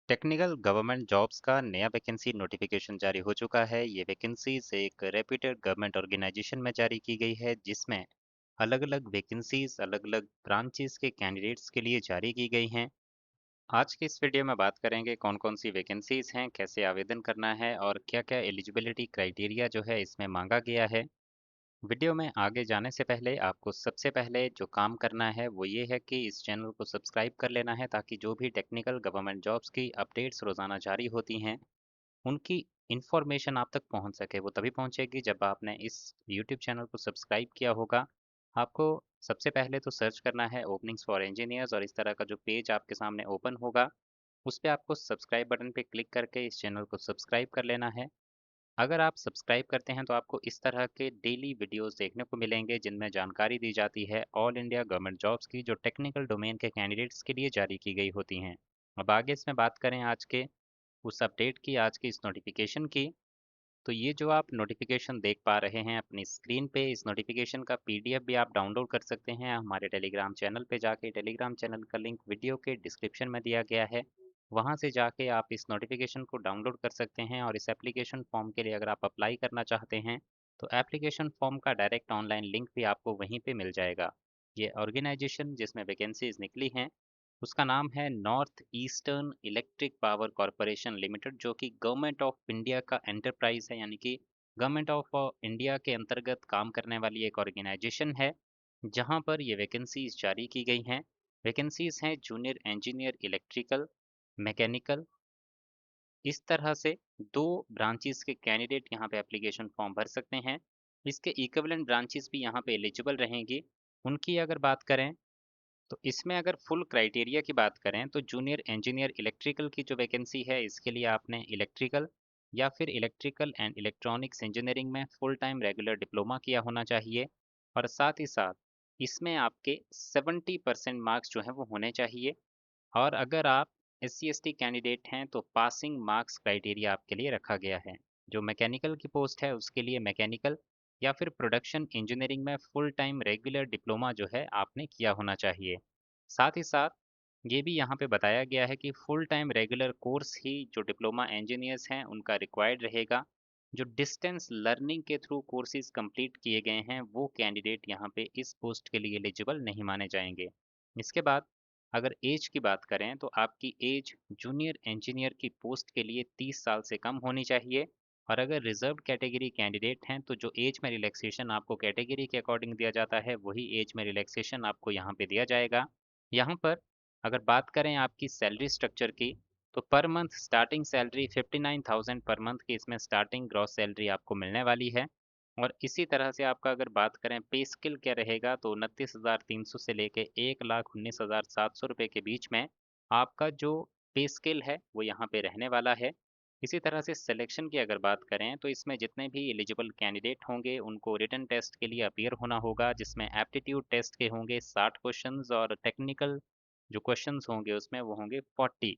Technical government jobs का नया vacancy notification जारी हो चुका है। ये वैकेंसीज एक रेप्यूटेड गवर्नमेंट ऑर्गेनाइजेशन में जारी की गई है, जिसमें अलग-अलग वैकेंसीज अलग-अलग ब्रांचेस के कैंडिडेट्स के लिए जारी की गई हैं। आज के इस वीडियो में बात करेंगे कौन-कौन सी वैकेंसीज हैं, कैसे आवेदन करना है और क्या-क्या एलिजिबिलिटी क्राइटेरिया जो है इसमें मांगा गया है। वीडियो में आगे जाने से पहले आपको सबसे पहले जो काम करना है वो ये है कि इस चैनल को सब्सक्राइब कर लेना है, ताकि जो भी टेक्निकल गवर्नमेंट जॉब्स की अपडेट्स रोज़ाना जारी होती हैं उनकी इन्फॉर्मेशन आप तक पहुंच सके। वो तभी पहुंचेगी जब आपने इस यूट्यूब चैनल को सब्सक्राइब किया होगा। आपको सबसे पहले तो सर्च करना है ओपनिंग्स फॉर इंजीनियर्स, और इस तरह का जो पेज आपके सामने ओपन होगा उस पर आपको सब्सक्राइब बटन पे क्लिक करके इस चैनल को सब्सक्राइब कर लेना है। अगर आप सब्सक्राइब करते हैं तो आपको इस तरह के डेली वीडियोस देखने को मिलेंगे, जिनमें जानकारी दी जाती है ऑल इंडिया गवर्नमेंट जॉब्स की, जो टेक्निकल डोमेन के कैंडिडेट्स के लिए जारी की गई होती हैं। अब आगे इसमें बात करें आज के उस अपडेट की, आज की इस नोटिफिकेशन की, तो ये जो आप नोटिफिकेशन देख पा रहे हैं अपनी स्क्रीन पे, इस नोटिफिकेशन का पीडीएफ भी आप डाउनलोड कर सकते हैं हमारे टेलीग्राम चैनल पे जाके। टेलीग्राम चैनल का लिंक वीडियो के डिस्क्रिप्शन में दिया गया है। वहाँ से जाके आप इस नोटिफिकेशन को डाउनलोड कर सकते हैं, और इस एप्लीकेशन फॉर्म के लिए अगर आप अप्लाई करना चाहते हैं तो एप्लीकेशन फॉर्म का डायरेक्ट ऑनलाइन लिंक भी आपको वहीं पे मिल जाएगा। ये ऑर्गेनाइजेशन जिसमें वैकेंसीज निकली हैं उसका नाम है north eastern electric power corporation limited, जो कि गवर्नमेंट ऑफ इंडिया का एंटरप्राइज है, यानी कि गवर्नमेंट ऑफ इंडिया के अंतर्गत काम करने वाली एक ऑर्गेनाइजेशन है, जहां पर ये वैकेंसीज जारी की गई हैं। वैकेंसीज हैं जूनियर इंजीनियर इलेक्ट्रिकल, मैकेनिकल, इस तरह से दो ब्रांचेस के कैंडिडेट यहाँ पे एप्लीकेशन फॉर्म भर सकते हैं। इसके इक्विवेलेंट ब्रांचेस भी यहाँ पे एलिजिबल रहेंगी। उनकी अगर बात करें तो इसमें अगर फुल क्राइटेरिया की बात करें तो जूनियर इंजीनियर इलेक्ट्रिकल की जो वैकेंसी है, इसके लिए आपने इलेक्ट्रिकल या फिर इलेक्ट्रिकल एंड इलेक्ट्रॉनिक्स इंजीनियरिंग में फुल टाइम रेगुलर डिप्लोमा किया होना चाहिए, और साथ ही साथ इसमें आपके 70% मार्क्स जो है वो होने चाहिए। और अगर आप SC/ST कैंडिडेट हैं तो पासिंग मार्क्स क्राइटेरिया आपके लिए रखा गया है। जो मैकेनिकल की पोस्ट है उसके लिए मैकेनिकल या फिर प्रोडक्शन इंजीनियरिंग में फुल टाइम रेगुलर डिप्लोमा जो है आपने किया होना चाहिए। साथ ही साथ ये भी यहाँ पे बताया गया है कि फुल टाइम रेगुलर कोर्स ही जो डिप्लोमा इंजीनियर्स हैं उनका रिक्वायर्ड रहेगा। जो डिस्टेंस लर्निंग के थ्रू कोर्सेज कंप्लीट किए गए हैं वो कैंडिडेट यहाँ पे इस पोस्ट के लिए एलिजिबल नहीं माने जाएंगे। इसके बाद अगर एज की बात करें तो आपकी एज जूनियर इंजीनियर की पोस्ट के लिए 30 साल से कम होनी चाहिए। और अगर रिजर्व कैटेगरी कैंडिडेट हैं तो जो एज में रिलैक्सेशन आपको कैटेगरी के अकॉर्डिंग दिया जाता है वही एज में रिलैक्सेशन आपको यहाँ पे दिया जाएगा। यहाँ पर अगर बात करें आपकी सैलरी स्ट्रक्चर की, तो per month starting salary 59,000 per month की इसमें स्टार्टिंग ग्रॉस सैलरी आपको मिलने वाली है। और इसी तरह से आपका अगर बात करें पे स्किल क्या रहेगा, तो 29,300 से लेके 1,19,700 रुपये के बीच में आपका जो पे स्किल है वो यहाँ पे रहने वाला है। इसी तरह से सिलेक्शन की अगर बात करें तो इसमें जितने भी एलिजिबल कैंडिडेट होंगे उनको रिटन टेस्ट के लिए अपीयर होना होगा, जिसमें एप्टीट्यूड टेस्ट के होंगे 60 क्वेश्चंस और टेक्निकल जो क्वेश्चंस होंगे उसमें वो होंगे 40।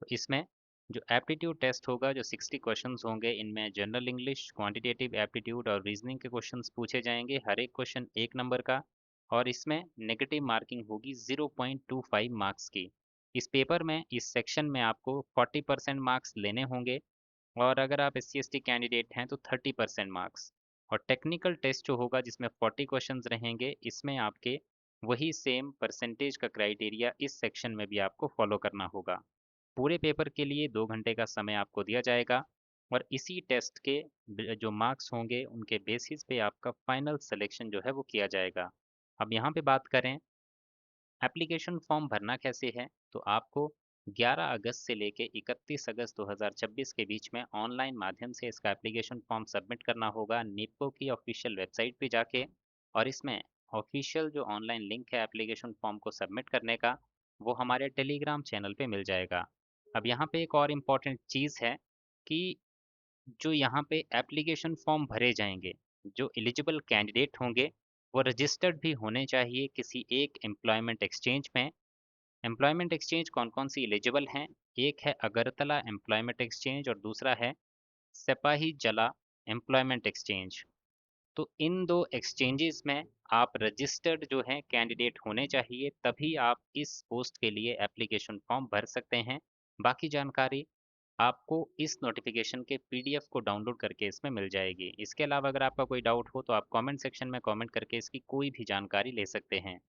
तो इसमें जो एप्टीट्यूड टेस्ट होगा जो 60 क्वेश्चंस होंगे, इनमें जनरल इंग्लिश, क्वांटिटेटिव एप्टीट्यूड और रीजनिंग के क्वेश्चंस पूछे जाएंगे, हर एक क्वेश्चन 1 नंबर का। और इसमें नेगेटिव मार्किंग होगी 0.25 मार्क्स की। इस पेपर में इस सेक्शन में आपको 40% मार्क्स लेने होंगे, और अगर आप SC/ST कैंडिडेट हैं तो 30% मार्क्स। और टेक्निकल टेस्ट जो होगा जिसमें 40 क्वेश्चंस रहेंगे, इसमें आपके वही सेम परसेंटेज का क्राइटेरिया इस सेक्शन में भी आपको फॉलो करना होगा। पूरे पेपर के लिए 2 घंटे का समय आपको दिया जाएगा, और इसी टेस्ट के जो मार्क्स होंगे उनके बेसिस पे आपका फाइनल सिलेक्शन जो है वो किया जाएगा। अब यहाँ पे बात करें एप्लीकेशन फॉर्म भरना कैसे है, तो आपको 11 अगस्त से लेके 31 अगस्त 2026 के बीच में ऑनलाइन माध्यम से इसका एप्लीकेशन फॉर्म सबमिट करना होगा निपको की ऑफिशियल वेबसाइट पे जाके। और इसमें ऑफिशियल जो ऑनलाइन लिंक है एप्लीकेशन फॉर्म को सबमिट करने का, वो हमारे टेलीग्राम चैनल पे मिल जाएगा। अब यहाँ पे एक और इम्पॉर्टेंट चीज़ है कि जो यहाँ पे एप्लीकेशन फॉर्म भरे जाएंगे, जो एलिजिबल कैंडिडेट होंगे वो रजिस्टर्ड भी होने चाहिए किसी एक एम्प्लॉयमेंट एक्सचेंज में। एम्प्लॉयमेंट एक्सचेंज कौन कौन सी एलिजिबल हैं? एक है अगरतला एम्प्लॉयमेंट एक्सचेंज और दूसरा है सिपाही जला एम्प्लॉयमेंट एक्सचेंज। तो इन दो एक्सचेंजेस में आप रजिस्टर्ड जो हैं कैंडिडेट होने चाहिए, तभी आप इस पोस्ट के लिए एप्लीकेशन फॉर्म भर सकते हैं। बाकी जानकारी आपको इस नोटिफिकेशन के पीडीएफ को डाउनलोड करके इसमें मिल जाएगी। इसके अलावा अगर आपका कोई डाउट हो तो आप कमेंट सेक्शन में कमेंट करके इसकी कोई भी जानकारी ले सकते हैं।